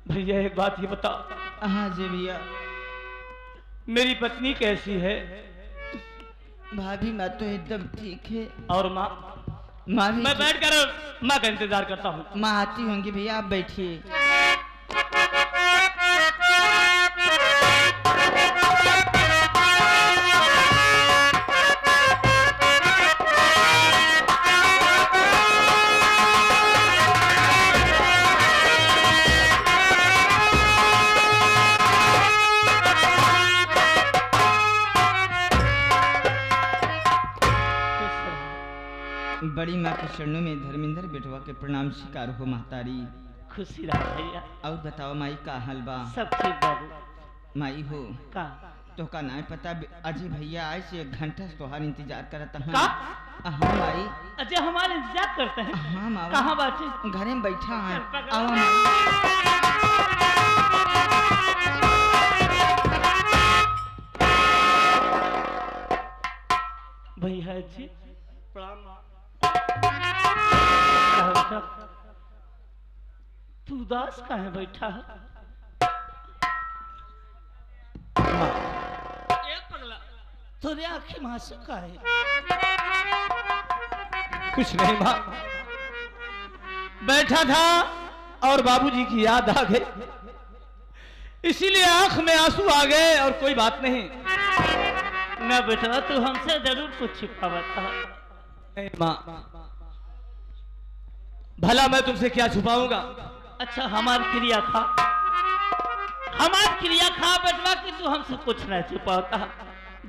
भैया एक बात ये बताओ। हाँ जी भैया। मेरी पत्नी कैसी है? भाभी माँ तो एकदम ठीक है। और माँ? माँ भी मैं बैठ कर माँ का इंतजार करता हूँ। माँ आती होंगी भैया, आप बैठिए। बड़ी माँ के चरणों में धर्मेंद्र बेटवा के प्रणाम स्वीकार हो महतारी। खुशी रहा भैया। और बताओ माई का हाल बा? सब ठीक बाबू। माई हो का तो का नहीं पता अजय भैया आज से 1 घंटा तोहार इंतजार करता हूँ। का? हाँ माई। अजय हमारे इंतजार करते हैं? हाँ माँ। कहाँ बैठे? घरे में बैठा है। आओ भैया जी प्रणाम। तू उदास काहे बैठा है? तोरे आंखें में आंसू का है? कुछ नहीं माँ, बैठा था और बाबूजी की याद आ गई, इसीलिए आंख में आंसू आ गए और कोई बात नहीं। ना बेटा तू हमसे जरूर कुछ छिपावा था। नहीं माँ, भला मैं तुमसे क्या छुपाऊंगा? अच्छा हमारी क्रिया खा, हमारी क्रिया खा बेटवा कि तू हमसे कुछ नहीं छुपाता।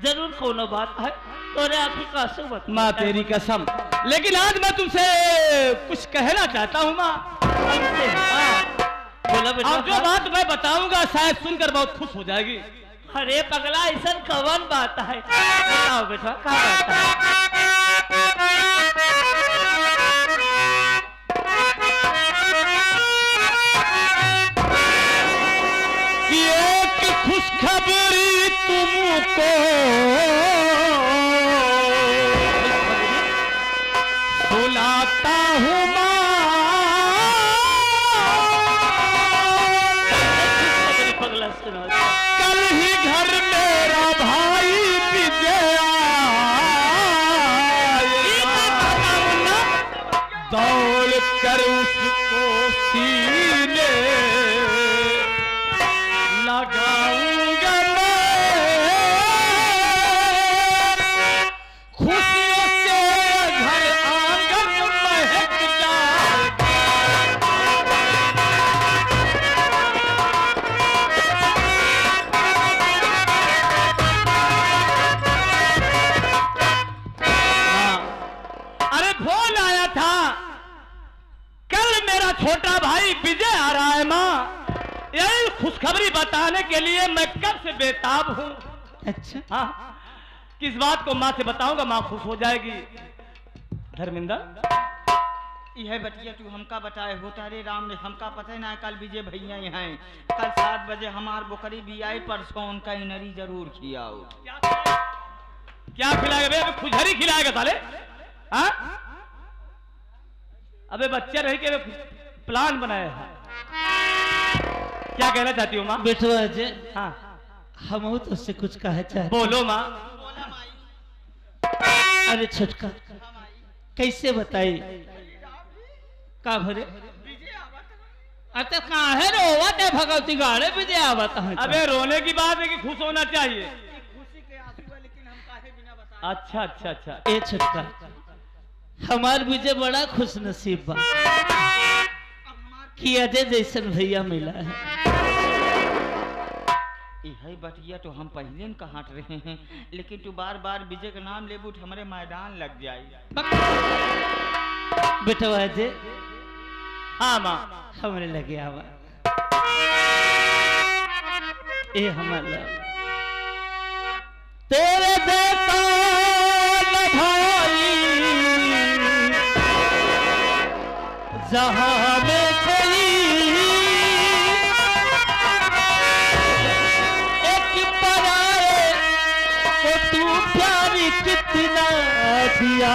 जरूर कोनो बात है, तोरे आंखें का आंसू बता। माँ तेरी कसम, लेकिन आज मैं तुमसे कुछ कहना चाहता हूँ माँ। बोला बेटा। अब जो बात मैं बताऊंगा शायद सुनकर बहुत खुश हो जाएगी। अरे पगला ऐसा कौन बात है? बताओ बेटा क्या बात है? कि एक खुशखबरी तुमको सुनाता हूँ माँ। पगला सुना। कल ही घर मेरा भाई विजय दौड़ कर उसको सीने लगाऊंगा मैं, खुशियों से घर आंगन महक जाएगा। अरे फोन आया था, कल मेरा छोटा भाई विजय आ रहा है माँ, यही खुशखबरी बताने के लिए मैं कब से बेताब हूँ। अच्छा हाँ, किस बात को माँ से बताऊंगा, माँ खुश हो जाएगी। धर्मेंद्र यह बटिया तू हमका बताए होता रे राम ने, हमका पता ना कल विजय भैया यहाँ है। कल 7 बजे हमार बोकरी भी आई, परसों उनका इनरी जरूर खियाओ। क्या खिलाएगा बे? अबे खुजरी खिलाएगा साले। हाँ अबे बच्चे रह के प्लान बनाया है। क्या कहना चाहती हो माँ? बेटो अजय, हाँ हम तो उससे कुछ कहे चाहे। बोलो माँ। अरे छोटका कैसे बताई का भरे? अरे कहाँ है रोवत है भगवती गाड़े विजय आवत है। अबे रोने की बात है कि खुश होना चाहिए। अच्छा अच्छा अच्छा। ए छोटका, हमार विजय बड़ा खुश नसीब बा कि अजय जैसन भैया मिला है। यही बटिया तो हम पहले न कहाँ रहे हैं, लेकिन तू बार बार विजय का नाम लेबू तो हमारे मैदान लग जाए। बेटा अजय, हाँ माँ हमारे लगे आवा। ए हमारा तेरे बेटा भाई जहां में कोई एक पराए को तू प्यारी कितना दिया,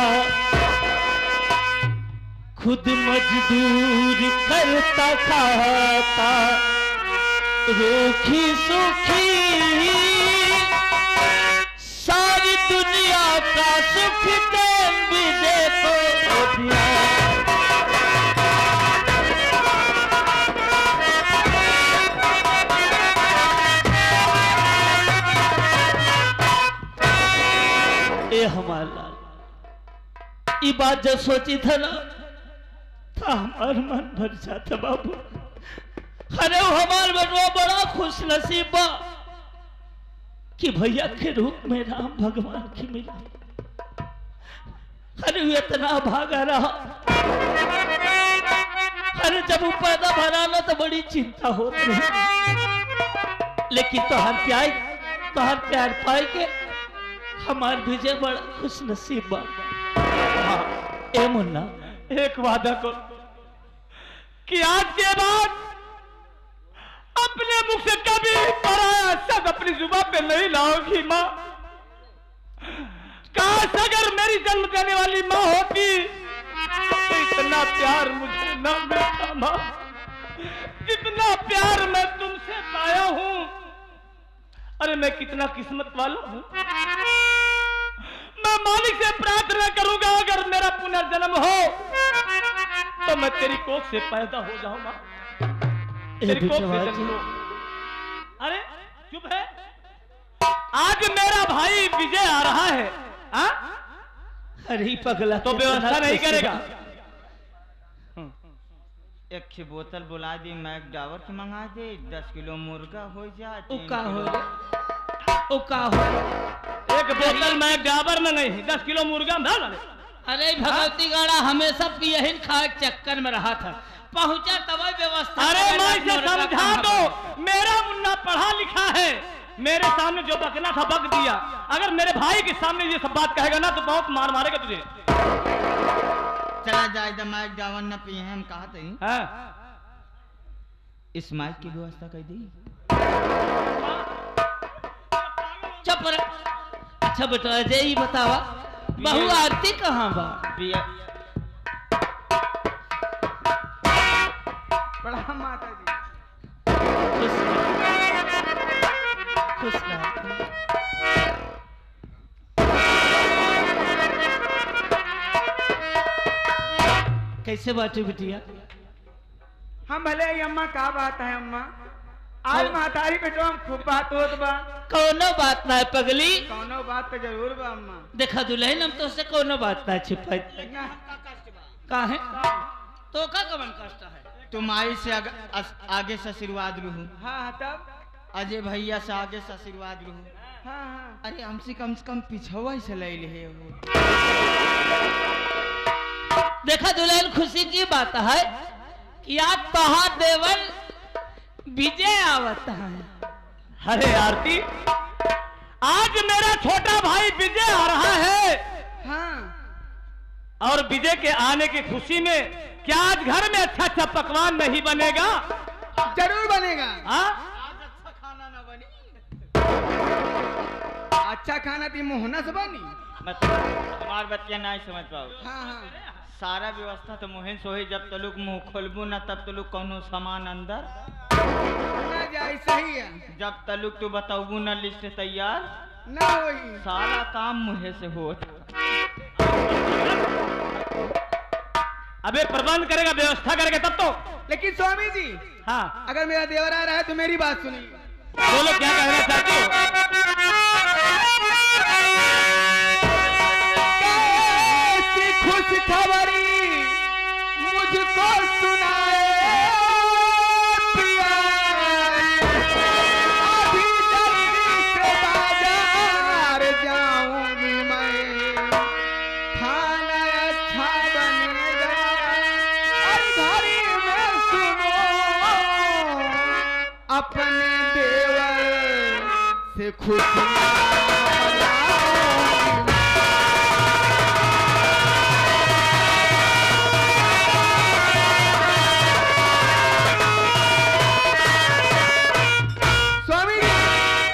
खुद मजदूर करता खाता रूखी सूखी सारी दुनिया का सुख दे विजय को दिया। ए हमारा लाल, ये बात जब सोची था ना था हमार मन भर जाता बाबू। अरे वो हमार बेटवा बड़ा खुश नसीब बा कि भैया के रूप में राम भगवान की मिला। अरे वो इतना भागा रहा। अरे जब वो पैदा भरा ना तो बड़ी चिंता होती है, लेकिन तोहर प्यार पाए के हमार विजय बड़ा खुश नसीब बा। ए मुन्ना, एक वादा करो कि आज के बाद अपने मुख से कभी पराया शब्द अपनी जुबान पे नहीं लाओगी माँ। काश अगर मेरी जन्म देने वाली माँ होती तो इतना प्यार मुझे न मिलता माँ, जितना प्यार मैं तुमसे पाया हूँ। अरे मैं कितना किस्मत वाला हूँ। मैं मालिक से प्रार्थना करूंगा अगर मेरा पुनर्जन्म हो तो मैं तेरी कोख से पैदा हो जाऊंगा, तेरी कोख से जन्म लूं। अरे चुप है, आज मेरा भाई विजय आ रहा है। हाँ? अरे पगला तो व्यवस्था नहीं करेगा। एक की बोतल बुला दी, मैं एक डावर की मंगा दे, 10 किलो मुर्गा हो जाए। एक बोतल मैं डाबर में नहीं, 10 किलो मुर्गा में डाल। अरे भगवती गाड़ा हमेशा यही खाए चक्कर में रहा था, पहुंचा तब व्यवस्था। अरे मैं इसे समझा दो, मेरा मुन्ना पढ़ा लिखा है, मेरे सामने जो बकना था बक दिया। अगर मेरे भाई के सामने ये सब बात कहेगा ना तो बहुत मार मारेगा तुझे। चला जाए माइक डावर न पिए हम कहा थे। इस माइक की व्यवस्था कर दी। चुप रह। अच्छा बेटा अजय ही बतावा, बहू आरती कहाँ बा? प्रणाम माता जी। खुश रह। कैसे बाटे बिटिया? हम भले ही अम्मा का बात है अम्मा, आज मातारी बेटो हम खूब बात होत बा। कोनो बात ना है पगली, कौनो बात तो जरूर बा अम्मा। देखा दुल्हन हम तो से कोनो बात ना छिपाई। का है तो का कमन कष्ट है? तुम आई से आगे से आशीर्वाद लूँ। हाँ तब अजय भैया से आगे से आशीर्वाद लूँ। हाँ अरे हमसे कम पिछवा से ले ले हो। देखा दुल्हन खुशी की बात है कि आप महादेवन विजय आवता है। अरे आरती, आज मेरा छोटा भाई विजय आ रहा है। हाँ और विजय के आने की खुशी में क्या आज घर में अच्छा अच्छा पकवान नहीं बनेगा? जरूर बनेगा। हाँ? अच्छा खाना ना बनी, अच्छा खाना थी मोहना से बनी। हमार बच्चिया नहीं समझ पाओ। हाँ सारा व्यवस्था तो मोहन सोही, जब तलुक मुंह खोलबू ना तब तलुक कोनो सामान अंदर ना जाए, सही है। जब तलुक तू बताऊबू ना लिस्ट तैयार ना वही सारा काम मुहे से हो। अबे प्रबंध करेगा, व्यवस्था करेगा तब तो। लेकिन स्वामी जी, हाँ अगर मेरा देवर आ रहा है तो मेरी बात सुनिए। बोलो क्या कहना चाहती हो? कैसी खुश खबरी मुझको सुनाए पिया, अभी जल्दी से बाजार जाऊंगी मैं, खाना अच्छा बनेगा और घड़ी में सुनो अपने देवर से खुशियां मनाऊंगी। स्वामी जी,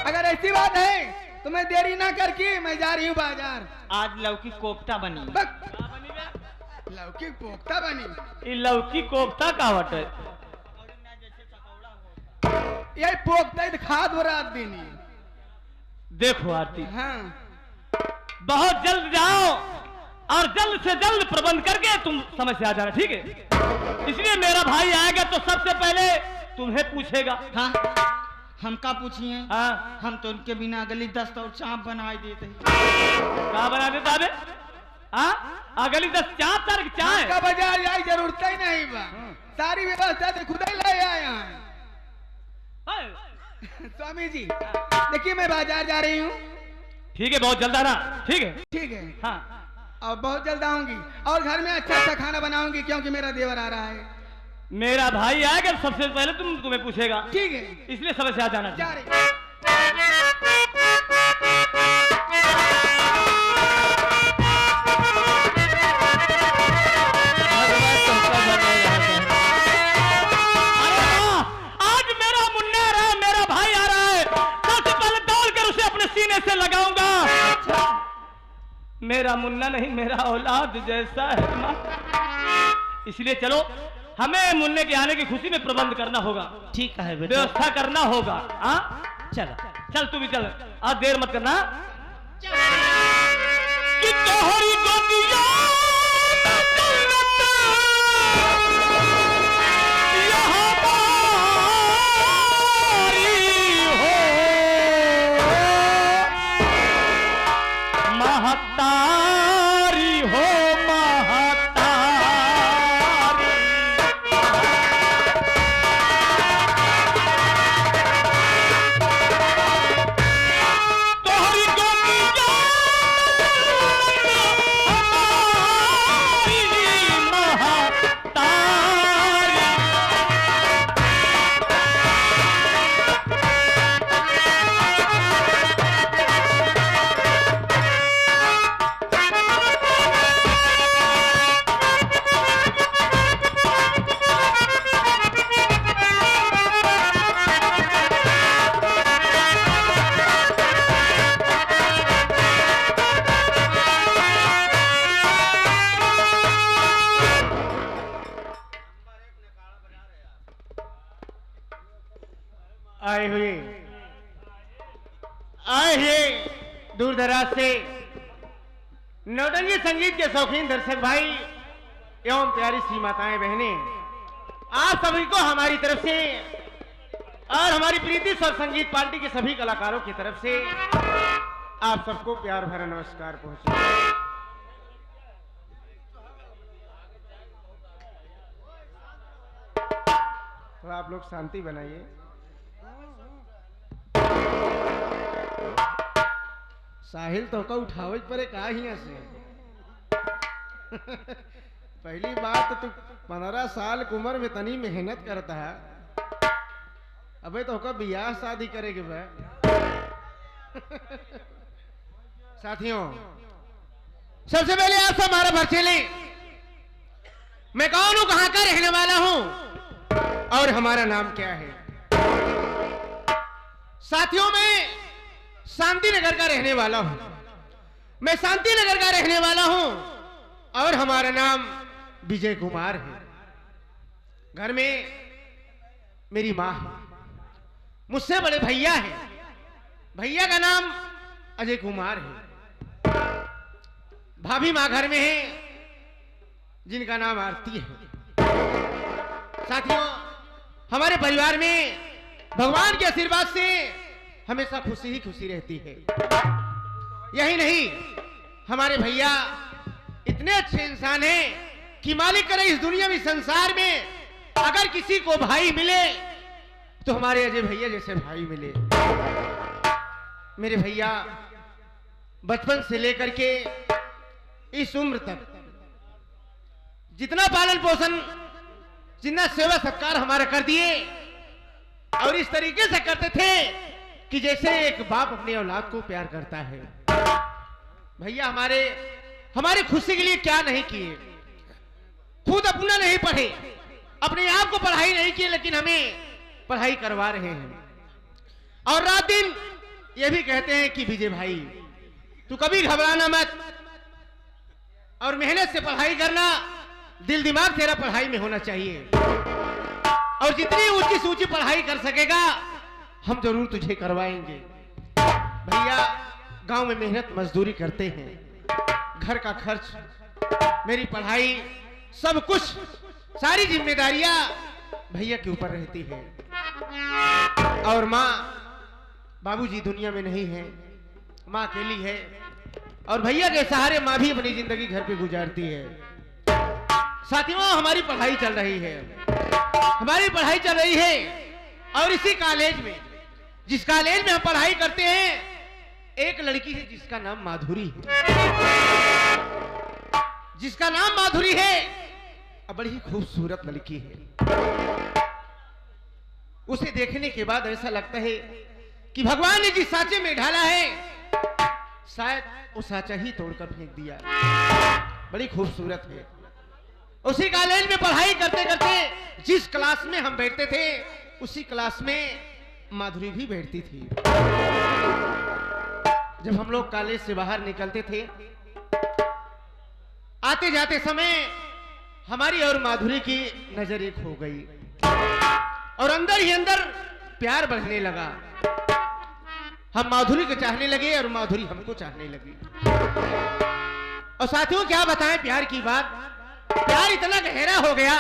अगर ऐसी बात है तो मैं देरी ना करके मैं जा रही हूँ बाजार। आज लौकी कोफ्ता बनी। लौकी पोख्ता बनी। ये लौकी कोफ्ता का बटे? ये पोखते खाद बरात देनी। देखो आरती, हाँ बहुत जल्द जाओ और जल्द से जल्द प्रबंध करके तुम समय से आ जाना, ठीक है? इसलिए मेरा भाई आएगा तो सबसे पहले तुम्हें पूछेगा। हाँ हम का पूछिए? हाँ, हम तो उनके बिना गली दस्त और चाप बना देते। क्या बना देता बे? हाँ, अगली 10 चाप तार चाय का बाजार जाए जरूरत ही नहीं बा, सारी व्यवस्था तो खुद ही ले आए हैं। स्वामी जी देखिए मैं बाजार जा रही हूँ। ठीक है, बहुत जल्द आना, ठीक है? ठीक है हाँ, और बहुत जल्द आऊंगी और घर में अच्छा अच्छा खाना बनाऊंगी क्योंकि मेरा देवर आ रहा है। मेरा भाई आएगा सबसे पहले तुम्हें पूछेगा, ठीक है इसलिए समय से आ जाना। जा रही। से लगाऊंगा। मेरा मुन्ना नहीं, मेरा औलाद जैसा है मां, इसलिए चलो हमें मुन्ने के आने की खुशी में प्रबंध करना होगा। ठीक है बेटा, व्यवस्था करना होगा। हाँ चलो चल, तू भी चल, आज देर मत करना। कि तोहरी गोदिया में जन्नत यहाँ बारी हो, महतारी हो महतारी। तोहरी गोदिया हमारी महतारी। आए हुए दूर दराज से नौटंकी संगीत के शौकीन दर्शक भाई एवं प्यारी सी माताएं बहनें, आप सभी को हमारी तरफ से और हमारी प्रीति स्वर संगीत पार्टी के सभी कलाकारों की तरफ से आप सबको प्यार भरा नमस्कार पहुंचे। तो आप लोग शांति बनाइए। साहिल तो का उठावे परे का हिया से पहली बात तू 15 साल की उम्र में तनी मेहनत करता है, अबे तो का बियाह शादी करेगे बे। साथियों, सबसे पहले आप सब हमारा परिचय लें। मैं कौन हूं, कहां का रहने वाला हूं और हमारा नाम क्या है। साथियों, मैं शांति नगर का रहने वाला हूं। मैं शांति नगर का रहने वाला हूं और हमारा नाम विजय कुमार है। घर में मेरी मां है, मुझसे बड़े भैया हैं। भैया का नाम अजय कुमार है। भाभी मां घर में है जिनका नाम आरती है। साथियों, हमारे परिवार में भगवान के आशीर्वाद से हमेशा खुशी ही खुशी रहती है। यही नहीं, हमारे भैया इतने अच्छे इंसान हैं कि मालिक करे इस दुनिया में, संसार में अगर किसी को भाई मिले तो हमारे अजय भैया जैसे भाई मिले। मेरे भैया बचपन से लेकर के इस उम्र तक जितना पालन पोषण, जितना सेवा सत्कार हमारा कर दिए और इस तरीके से करते थे कि जैसे एक बाप अपनी औलाद को प्यार करता है। भैया हमारे खुशी के लिए क्या नहीं किए। खुद अपना नहीं पढ़े, अपने आप को पढ़ाई नहीं की, लेकिन हमें पढ़ाई करवा रहे हैं। और रात दिन ये भी कहते हैं कि विजय भाई तू कभी घबराना मत और मेहनत से पढ़ाई करना, दिल दिमाग तेरा पढ़ाई में होना चाहिए और जितनी ऊंची से ऊंची पढ़ाई कर सकेगा हम जरूर तुझे करवाएंगे। भैया गांव में मेहनत मजदूरी करते हैं, घर का खर्च, मेरी पढ़ाई, सब कुछ, सारी जिम्मेदारियां भैया के ऊपर रहती है। और माँ बाबूजी दुनिया में नहीं है, माँ अकेली है और भैया के सहारे माँ भी अपनी जिंदगी घर पे गुजारती है। साथियों, हमारी पढ़ाई चल रही है, हमारी पढ़ाई चल रही है और इसी कॉलेज में, जिस कॉलेज में हम पढ़ाई करते हैं, एक लड़की है जिसका नाम माधुरी है, जिसका नाम माधुरी है और बड़ी ही खूबसूरत लड़की है। उसे देखने के बाद ऐसा लगता है कि भगवान ने जिस सांचे में ढाला है शायद वो सांचा ही तोड़कर फेंक दिया। बड़ी खूबसूरत है। उसी कॉलेज में पढ़ाई करते करते जिस क्लास में हम बैठते थे उसी क्लास में माधुरी भी बैठती थी। जब हम लोग कॉलेज से बाहर निकलते थे, आते जाते समय हमारी और माधुरी की नजर एक हो गई और अंदर ही अंदर प्यार बढ़ने लगा। हम माधुरी को चाहने लगे और माधुरी हमको चाहने लगी। और साथियों, क्या बताएं प्यार की बात, प्यार इतना गहरा हो गया,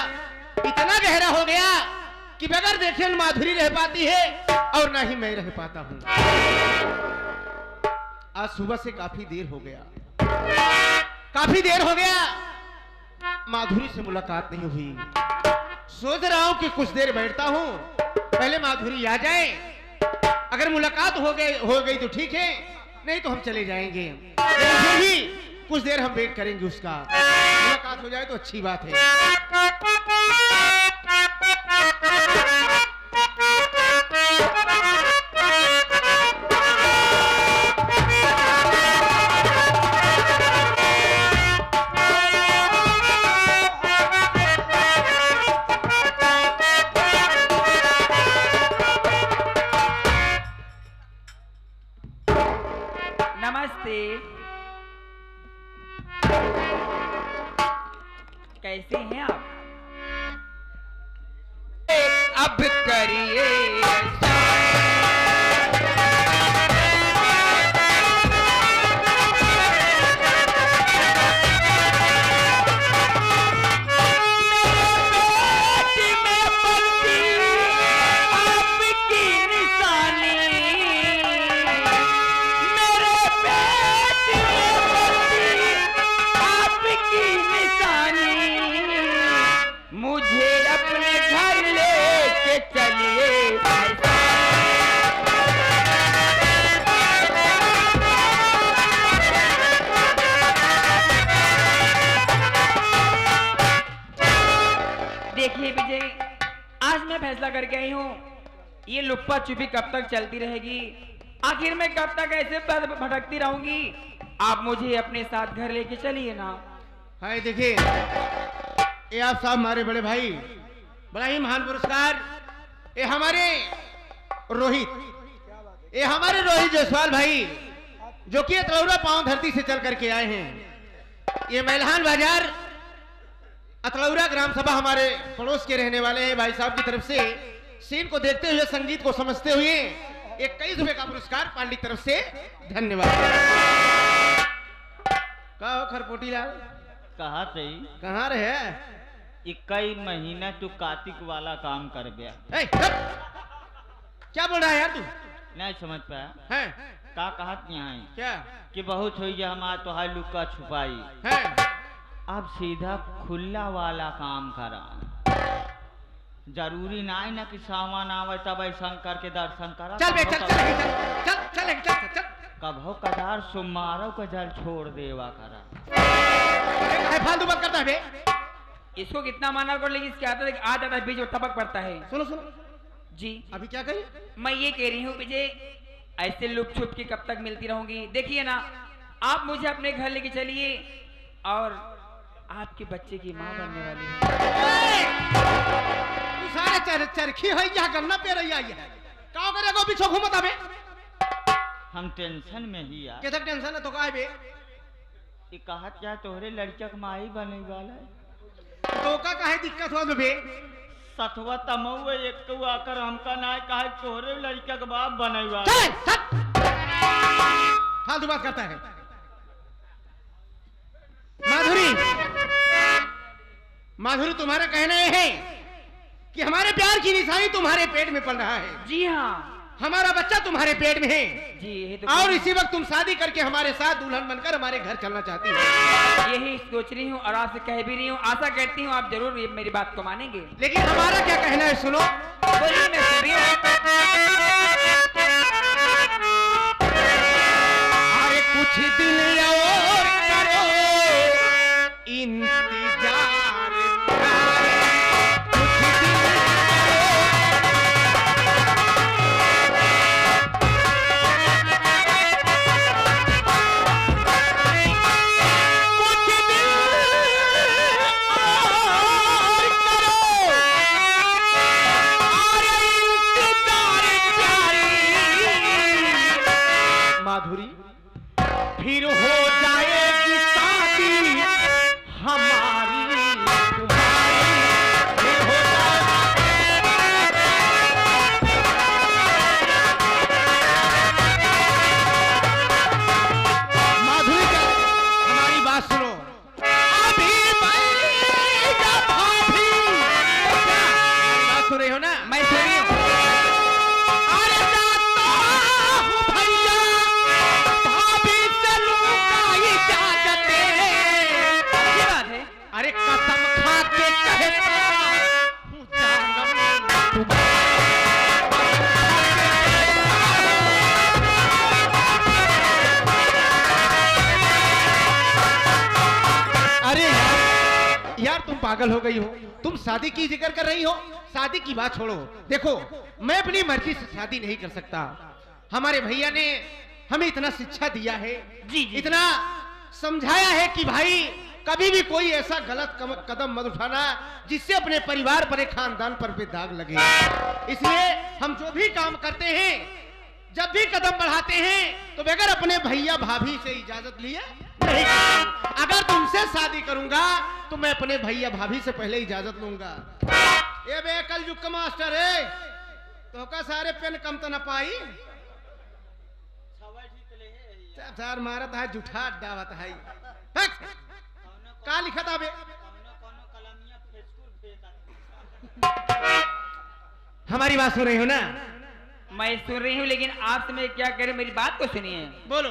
इतना गहरा हो गया कि बगैर देखे माधुरी रह पाती है और ना ही मैं रह पाता हूं। आज सुबह से काफी देर हो गया, काफी देर हो गया, माधुरी से मुलाकात नहीं हुई। सोच रहा हूं कि कुछ देर बैठता हूं, पहले माधुरी आ जाए, अगर मुलाकात हो गई तो ठीक है, नहीं तो हम चले जाएंगे। फिर भी कुछ देर हम वेट करेंगे उसका, मुलाकात हो जाए तो अच्छी बात है। कैसे हैं आप? अब करिए फैसला करके आई हूँ, ये लुप्पा छुपी कब तक चलती रहेगी? आखिर मैं कब तक ऐसे भटकती रहूंगी? आप मुझे अपने साथ घर लेके चलिए ना। हाय देखिए, ये आप साहब हमारे बड़े भाई, बड़ा ही महान पुरस्कार, ये हमारे रोहित, ये हमारे रोहित जायसवाल भाई, जो कि अतलौरा पांव धरती से चल करके आए हैं। ये मैलहान बाजार अतलौरा ग्राम सभा हमारे पड़ोस के रहने वाले हैं। भाई साहब की तरफ से सीन को देखते हुए, संगीत को समझते हुए 21 रुपए का पुरस्कार पांडे की तरफ से धन्यवाद। कहा हो खरपोटी लाल, कहा सही कहाँ रहे? 21 महीना तू कार्तिक वाला काम कर गया। क्या बोल रहा है यार तू? नहीं समझ पाया है का कहा यहाँ क्या कि बहुत हो गया हमारा तो हाल लुका छुपाई है? अब सीधा खुला वाला काम करा। जरूरी ना है ना कि सामान आवे तब ऐसा करके दर्शन करा। चल बे, चल चल चल चल चल चल चल कभो कदार सुमारो का जल छोड़ देवा करा। फालतू बात करता है बे। इसको कितना माना कर, लेकिन इसके आता है आ जाता है बीच और टपक पड़ता है। सुनो सुनो जी, अभी क्या कही? मैं ये कह रही हूँ विजय, ऐसे लुप छुप के कब तक मिलती रहूंगी? देखिए ना, आप मुझे अपने घर लेके चलिए और आपके बच्चे की माँ बनने वाली है। तू सारे चरखी है या गन्ना पे रही है? क्या करेगा पीछे घूमत अबे? हम टेंशन में ही यार। कैसा टेंशन है तो का है बे? ये कहा क्या तोहरे लड़का का माई बने वाला है? तो का काहे दिक्कत हुआ बे? सतवा तमऊ एक को आकर हमका ना कहा तोरे लड़का के बाप बनेगा। चल फालतू बात करता है। माधुरी तुम्हारा कहना यह है कि हमारे प्यार की निशानी तुम्हारे पेट में पल रहा है। जी हाँ, हमारा बच्चा तुम्हारे पेट में है जी यही तो और इसी वक्त तुम शादी करके हमारे साथ दुल्हन बनकर हमारे घर चलना चाहती हो। यही सोच रही हूँ और आपसे कह भी रही हूँ, आशा करती हूँ आप जरूर ये मेरी बात को मानेंगे। लेकिन हमारा क्या कहना है सुनो। बोलिए, मैं सुन रही हूँ। अरे कुछ दिन और करो इंतजार, कुछ दिन माधुरी फिर हो जाएगी शादी हमारी तुम्हारी, फिर हो माधुरी का हमारी बात सुनो। अभी भैया भाभी, हमारी बात सुन रही हो ना? मैं सुन रही हूँ। अरे जाता हूँ भैया भाभी से लूंगा इजाजत। अच्छी बात है। अरे कसम खा के कहता हूँ जानम तुम्हारा। अरे यार तुम पागल हो गई हो। तुम शादी की जिक्र कर रही हो। शादी की बात छोड़ो। देखो मैं अपनी मर्जी से शादी नहीं कर सकता। हमारे भैया ने हमें इतना शिक्षा दिया है, जी, जी। इतना समझाया है कि भाई कभी भी कोई ऐसा गलत कदम मत उठाना जिससे अपने परिवार पर, एक खानदान पर भी दाग लगे। इसलिए हम जो भी काम करते हैं, जब भी कदम बढ़ाते हैं तो बगैर अपने भैया भाभी से इजाजत लिए नहीं करते। अगर तुमसे शादी करूंगा तो मैं अपने भैया भाभी से पहले इजाजत लूंगा। ये बे कल युग का मास्टर है तो का सारे पेन कम तो न पाई सर मारत है जूठा डावत है। का लिखा था बे? हमारी बात सुन रही हो ना? मैं सुन रही हूँ, लेकिन आपसे मैं क्या करूँ, मेरी बात को सुनिए। बोलो।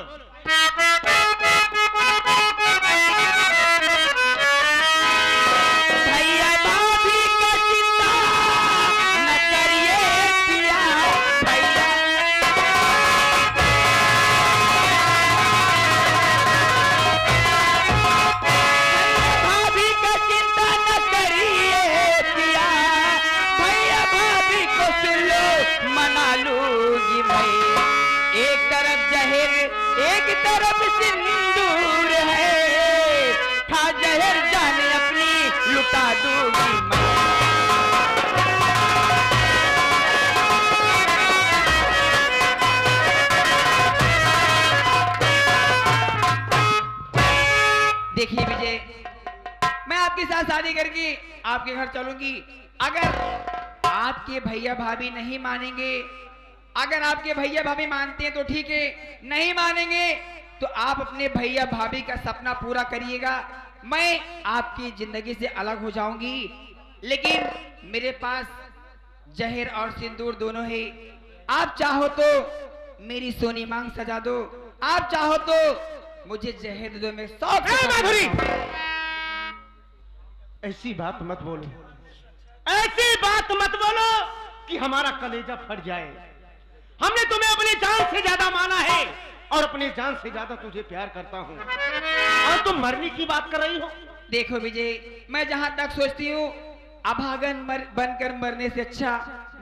भैया भाभी का चिंता न करिए पिया, भैया भाभी का चिंता न करिए पिया, भैया भाभी को सुन लो मना लूंगी मैं। एक तरफ जहर एक तरफ सिंदूर है, खा जहर जाने अपनी लुटा दूंगी मैं। देखिए विजय, मैं आपके साथ शादी करके आपके घर चलूंगी। अगर आपके भैया भाभी नहीं मानेंगे, अगर आपके भैया भाभी मानते हैं तो ठीक है, नहीं मानेंगे तो आप अपने भैया भाभी का सपना पूरा करिएगा। मैं आपकी जिंदगी से अलग हो जाऊंगी, लेकिन मेरे पास जहर और सिंदूर दोनों है। आप चाहो तो मेरी सोनी मांग सजा दो, आप चाहो तो मुझे जहर दे दो। मैं माधुरी ऐसी बात मत बोलो, ऐसी बात मत बोलो कि हमारा कलेजा फट जाए। हमने तुम्हें अपनी जान से ज्यादा माना है और अपनी जान से ज्यादा तुझे प्यार करता हूँ, और तुम मरने की बात कर रही हो। देखो विजय, मैं जहाँ तक सोचती हूँ अभागन बनकर मरने से अच्छा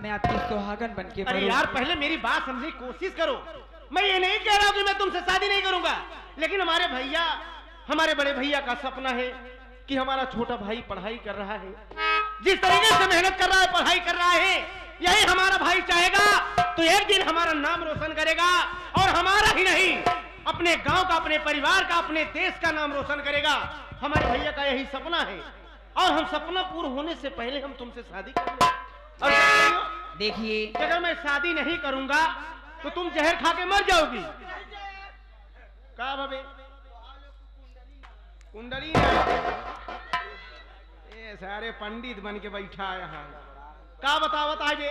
मैं आपकी सुहागन बन के अरे यार पहले मेरी बात समझने की कोशिश करो। मैं ये नहीं कह रहा हूँ कि मैं तुमसे शादी नहीं करूंगा, लेकिन हमारे बड़े भैया का सपना है कि हमारा छोटा भाई पढ़ाई कर रहा है, जिस तरीके से मेहनत कर रहा है, पढ़ाई कर रहा है, यही हमारा भाई चाहेगा तो एक दिन हमारा नाम रोशन करेगा, और हमारा ही नहीं अपने गांव का, अपने परिवार का, अपने देश का नाम रोशन करेगा। हमारे भैया का यही सपना है और हम सपना पूर्ण होने से पहले हम तुमसे शादी कर लें। और क्या कहियो? देखिए कि अगर मैं शादी नहीं करूंगा तो तुम जहर खा के मर जाओगी। का भाभी कुंडली ये सारे पंडित बन के बैठा है यहाँ। का बतावत आगे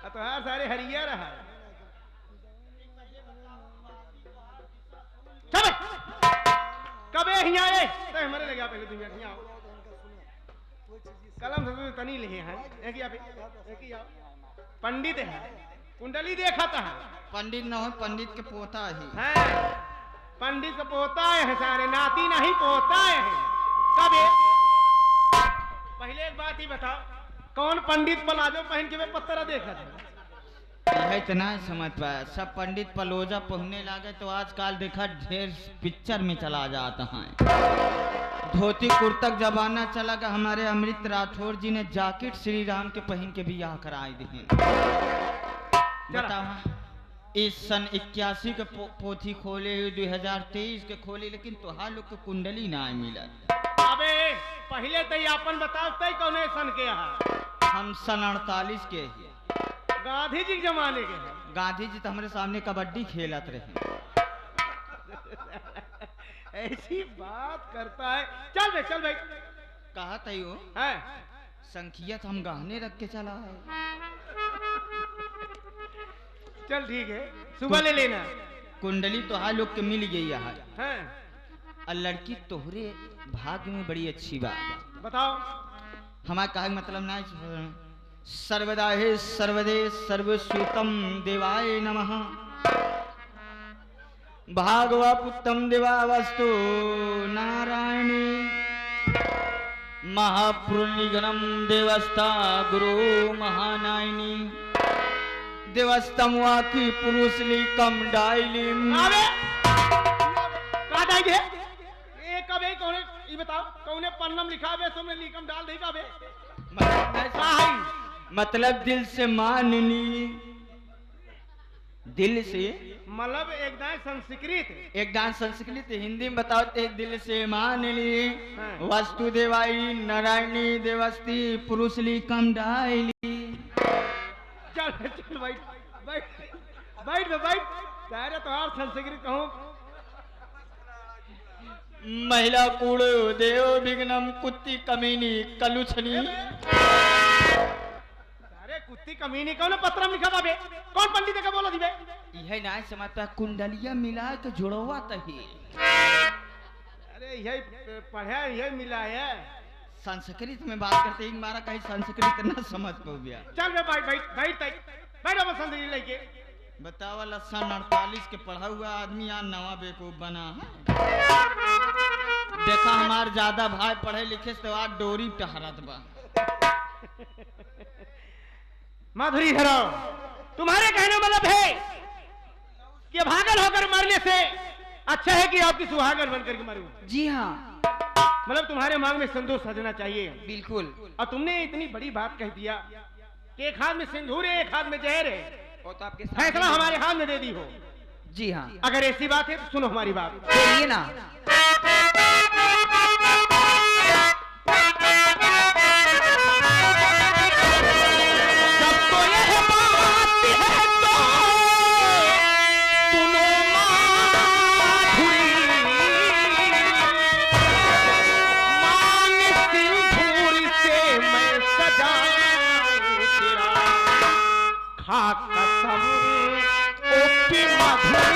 तो हर सारे हरिया रहा चल कब यहाँ आए तो हमारे लगे पहले तुम यहाँ आओ कलम से तनी लिखे हैं एक ही आओ पंडित है कुंडली देखा था पंडित न हो पंडित के पोता ही है पंडित का पोता है सारे नाती नहीं पोता है कब पहले एक बात ही बताओ कौन पंडित पलाजो पहन के मैं पत्थरा देखा था यह इतना ही समझ पाया सब पंडित पलोजा पहनने लगे तो आजकल देखा ढेर पिक्चर में चला जाता है। धोती कुर्तक जमाना चला गया। हमारे अमृत राठौर जी ने जैकेट श्री राम के पहन के भी यहाँ कराए दिए। बताओ इस सन 81 के पोथी खोले 2023 के खोले लेकिन तुहार लोग के कुंडली ना मिला। अबे पहले तो ये अपन बताओ तय कौन सन के यहाँ हम सन 48 के ही गांधी जी के जमाने के हैं। गांधी जी तो हमारे सामने कबड्डी खेलत रहे। ऐसी बात करता है चल भाई कहा तयो है संखियत हम गहने रख के चला है। चल ठीक है सुबह ले लेना। कुंडली तो हाँ लोग के मिल गई है हैं और लड़की तोहरे भाग्य में बड़ी अच्छी बात। बताओ हमारा कहा मतलब ना सर्वदा हे सर्वदे सर्वसूतम देवाय नमः भागवपुत्रम देवा वस्तु नारायणी महापुरुनिगणम देवस्ता गुरु महानायनी देवस्तम वाकी पुरुष लिकम डाइलिम अबे कहाँ जाएंगे ये कबे कौन ये बताओ कौने पन्नम लिखा है तुमने लिखम डाल देगा बे मतलब दिल से माननी दिल से मतलब एक दाएं संस्कृत एक डांस संस्कृत हिंदी में बताओ तो दिल से मान ली हाँ। वस्तु देवाई नारायणी देवस्ती पुरुष ली कम डायली। चल चल बैठ तारे तो और संस्कृत कहूँ महिला कूड़ देव विघ्नम कुत्ती कमीनी कलुछनी। अरे कुत्ती कमीनी कौन पत्रम लिखा बाबे कौन पंडित का बोला दिबे यह ना समझता कुंडलिया मिला के जुड़वा तही। अरे यही पढ़ा यही मिला है संस्कृत में बात करते एक मारा कहीं संस्कृत ना समझ पा गया। चल बे बैठ अब संस्कृत लेके बताओ सन 48 के पढ़ा हुआ आदमी यहाँ नवा बेवकूफ बना है। देखा हमार ज्यादा भाई पढ़े लिखे से आज डोरी टहरत बा। माधुरी धरो तुम्हारे कहने मतलब है कि भागल होकर मरने से अच्छा है कि आपकी सुहागन बनकर के मरूं। जी हाँ मतलब तुम्हारे मांग में सिंदूर सजना चाहिए बिल्कुल। और तुमने इतनी बड़ी बात कह दिया कि एक हाथ में सिंदूर है एक हाथ में जहर है। वो तो आपके फैसला हमारे हाथ में दे दी हो। जी हाँ अगर ऐसी बात है तो सुनो हमारी बात। बोलिए ना। सबको यह बात है तो सुनो माधुरी मांग सिंदूर से मैं सजाऊं तेरा खा कसम ओ की मधुरी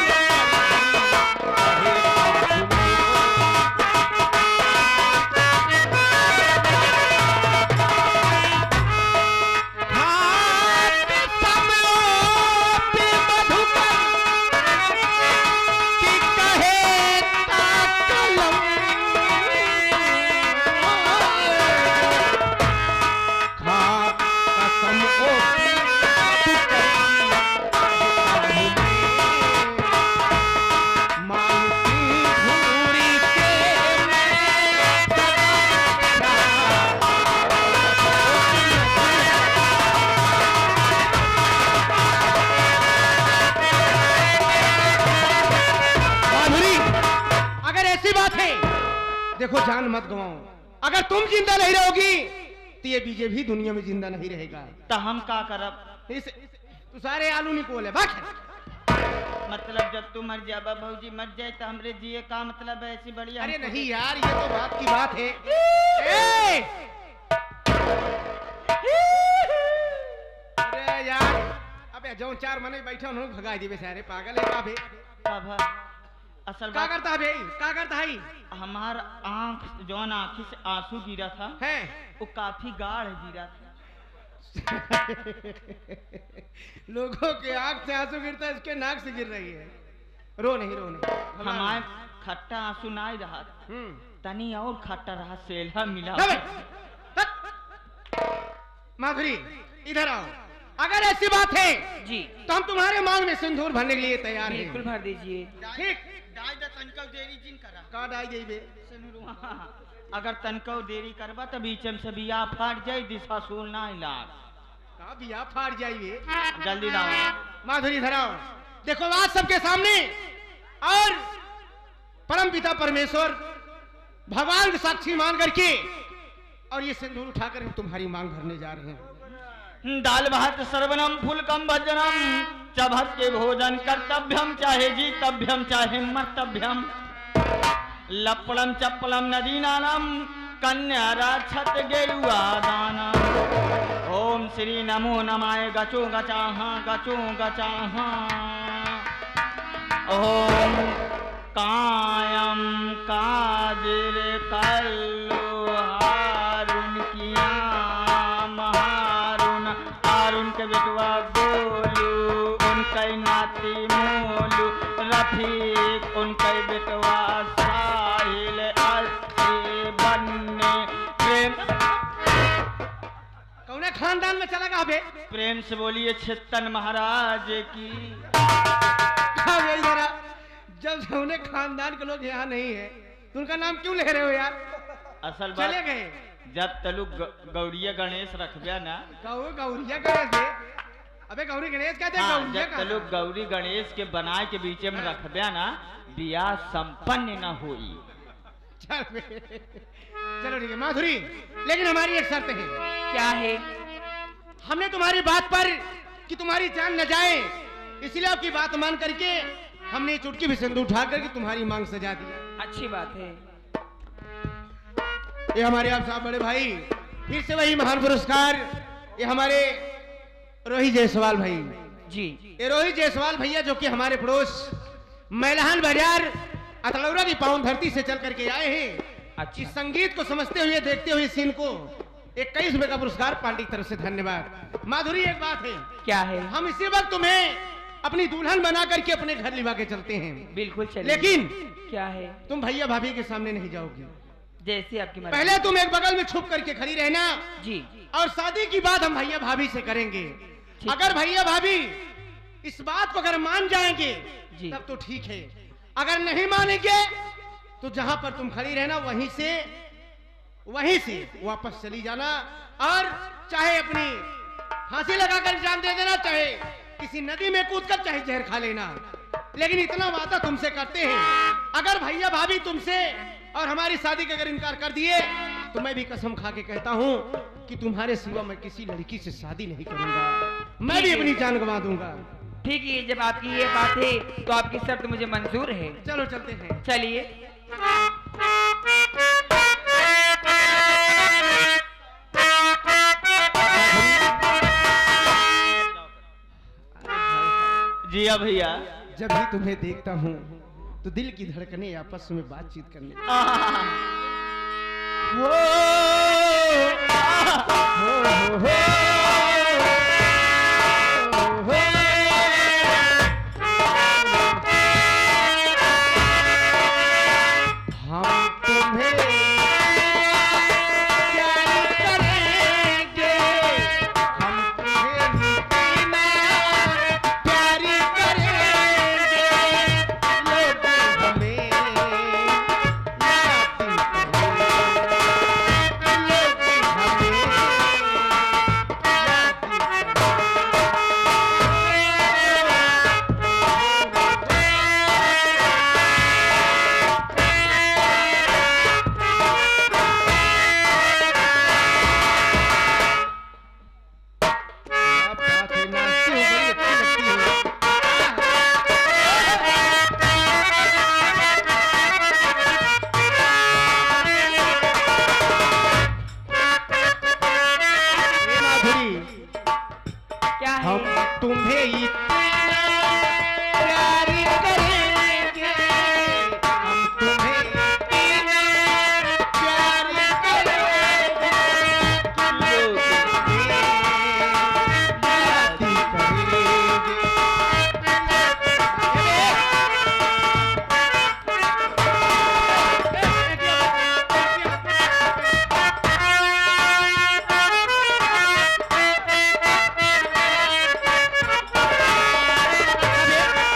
देखो जान मत गवाओ, अगर तुम जिंदा नहीं रहोगी तो ये बीजे भी दुनिया में जिंदा नहीं रहेगा। तो हम का करब? तू सारे आलू निकोले बाकी। मतलब जब तू मर जाबा भौजी मर जाए तो हमरे जिए का मतलब है? ऐसी बढ़िया। अरे नहीं यार, ये तो बात की बात है। ए! अरे यार, अबे जो चार मने बैठे उन्होंने भगा दिए बेचारे, पागल है का बे? असल क्या करता है बे? क्या करता है? हमार आंख जौन आंखी से आंसू गिरा था हैं? वो काफी गाढ़ गिरा था। लोगों के आंख से आंसू गिरता है, इसके नाक से गिर रही है। रो नहीं, रो नहीं। हमारे खट्टा आंसू ना रहा, तनी और खट्टा रहा, सेल्हा मिला। माधुरी इधर आओ, अगर ऐसी बात है जी तो हम तुम्हारे मांग में सिंदूर भरने के लिए तैयार हैं। बिल्कुल भर दीजिए। ठीक। डाई द तनकौ देरी जिन करा का डाई गई बे? अगर तनकौ देरी करबा तो बीचम से बिया फाट जाई, दिशा सूल ना इलाज। का बिया फाट जाई बे? जल्दी लाओ। माधुरी इधर आओ, देखो आज सबके सामने और परम पिता परमेश्वर भगवान को साक्षी मान करके और ये सिंदूर उठाकर हम तुम्हारी मांग भरने जा रहे हैं। दाल भात सर्वनम फुलकम भजनम चभत के भोजन कर्तव्यम, चाहे जीतव्यम चाहे मर्तव्यम, लपड़म चप्पलम नदीनानम कन्या राक्षत गेरुआ दानम। ओम श्री नमो नमाय गचो गचाहा गचो गचाहा। ओम कायम काजिर कल्लु हारुन किया महारुन, हारुन के बेटवा गोलू, उनके नाती मोलू, रफीक उनके बेटवा साहिल, अस्सी बन्ने प्रेम। कौने खानदान में चला गया बे? प्रेम से बोलिए छेतन महाराज की। हाँ बे जरा, जब सौने खानदान के लोग यहाँ नहीं है तो उनका नाम क्यों ले रहे हो यार? असल चले बात गए जब तलु गौरिया गणेश रखबिया ना, गौरिया गणेश दे। अबे गौरी गणेश कहते हैं, हाँ, गौरिया जब तलु गौरी गणेश के बनाए के बीच में रखबिया ना, बियाह संपन्न न होई। चल बे, चलो ठीक है माधुरी, लेकिन हमारी एक शर्त है। क्या है? हमने तुम्हारी बात पर कि तुम्हारी जान न जाए, इसलिए आपकी बात मान करके हमने चुटकी भी सिंदूर उठा करके तुम्हारी मांग सजा दिया। अच्छी बात है। ये हमारे आप साहब बड़े भाई, फिर से वही महान पुरस्कार, ये हमारे रोहित जायसवाल भाई जी। ये रोहित जायसवाल भैया जो कि हमारे पड़ोस मैलहान बाजार अतलौरा की पावन धरती से चल करके आए हैं। अच्छा। इस संगीत को समझते हुए देखते हुए सीन को 21 रुपए का पुरस्कार पार्टी की तरफ से धन्यवाद। माधुरी एक बात है, क्या है? हम इसी वक्त तुम्हें अपनी दुल्हन बना करके अपने घर लिवा के चलते हैं, बिल्कुल चलिए। लेकिन क्या है? तुम भैया भाभी के सामने नहीं जाओगी। जैसे आपकी मर्जी। पहले तुम एक बगल में छुप करके खड़ी रहना, जी और शादी की बात हम भैया भाभी से करेंगे। ठीक। अगर भैया भाभी इस बात को अगर मान जाएंगे जी। तब तो ठीक है, अगर नहीं मानेंगे तो जहां पर तुम खड़ी रहना वहीं से वापस चली जाना, और चाहे अपनी फांसी लगाकर जान दे देना, चाहे किसी नदी में कूदकर चाहे जहर खा लेना, लेकिन इतना वादा तुमसे करते हैं, अगर भैया भाभी तुमसे और हमारी शादी का अगर इनकार कर दिए तो मैं भी कसम खा के कहता हूँ कि तुम्हारे सिवा मैं किसी लड़की से शादी नहीं करूंगा, मैं भी अपनी जान गंवा दूंगा। ठीक है, जब आपकी ये बात है तो आपकी शर्त मुझे मंजूर है। चलो चलते हैं। चलिए। जिया भैया, जब भी तुम्हें देखता हूँ तो दिल की धड़कनें आपस में बातचीत करने लगती हैं। हम तुम्हें प्यार करेंगे, हम तुम्हें बिना प्यार करेंगे, लोग हमें याद करेंगे। तुम्हें इतना प्यार करेंगे, हम तुम्हें इतना प्यार करेंगे, याद करेंगे।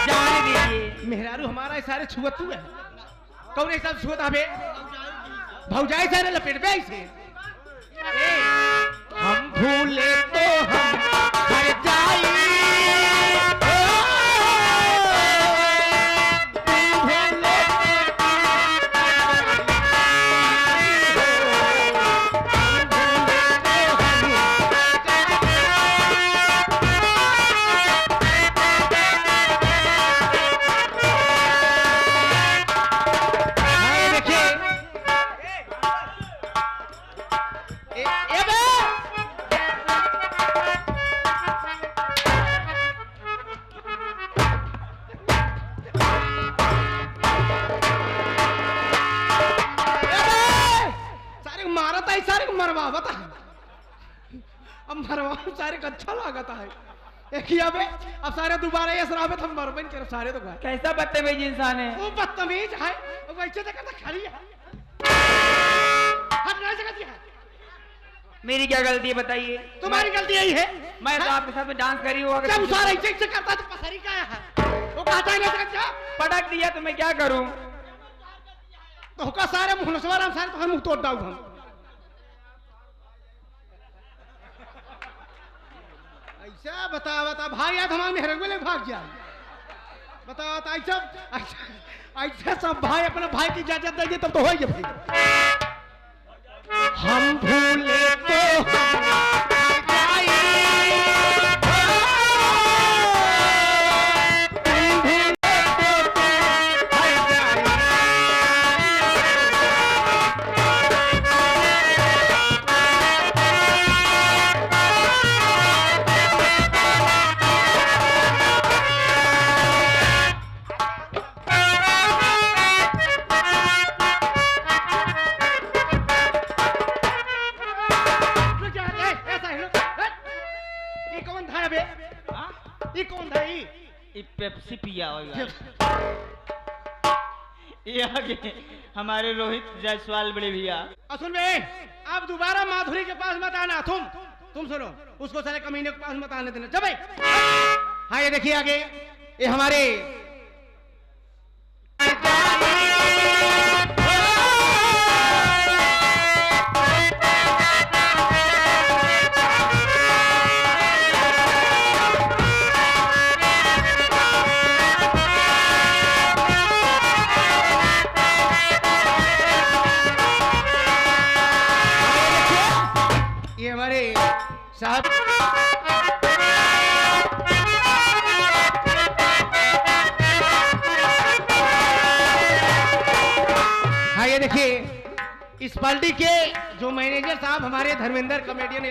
जाने दीजिए। मेहरारू हमारा ये सारे छुअतू है। कौन ऐसा छुअत हबे? भौजाई सारे लपेट बे ऐसे। हम भूले तो हम हर जाई, तुम भूले तो हाँ, देखिए ए बे सारे मारत है, सारे मरवावत है। अब मरवा सारे को अच्छा लागत है। एक ही अबे अब सारे दोबारा ये शराबत हम मरबन कर सारे तो गए। कैसा बदतमीज इंसान है। वो बदतमीज है, वो वैसे तो करता खड़ी है। हट नहीं सकती है। मेरी क्या गलती है बताइए। तुम्हारी गलती यही है। मैं तो आपके साथ में डांस करी हुआ जब सारा ऐसे करता तो पसरी क्या है? वो कहता है नहीं सकता। पटक दिया तो मैं क्या करूं। तो हुक्का सारे मुंह नसवार हम सारे तो मुंह तोड़ डाल हम। ऐसा बता भाई यार हमारे मेहरंग में भाग जाए। बताओ तो ऐसा सब भाई अपने भाई की इजाजत देंगे तब तो होइए भाई। हम भूले तो हम जाए, तुम भूले तो तुम हर जाए। रुक जा, ऐसा है रुक। ये कौन था बे? ये कौन था ये? ये पेप्सी पिया होगा। ये आगे हमारे रोहित जायसवाल बड़े भैया। और सुन बे, आप दोबारा माधुरी के पास मत आना। तुम सुनो, उसको सारे कमीने के पास मत आने देना। जब भाई हाँ ये देखिए आगे ये हमारे ये हमारे साहब हाँ ये देखिए इस पार्टी के जो मैनेजर साहब हमारे धर्मेंद्र कॉमेडियन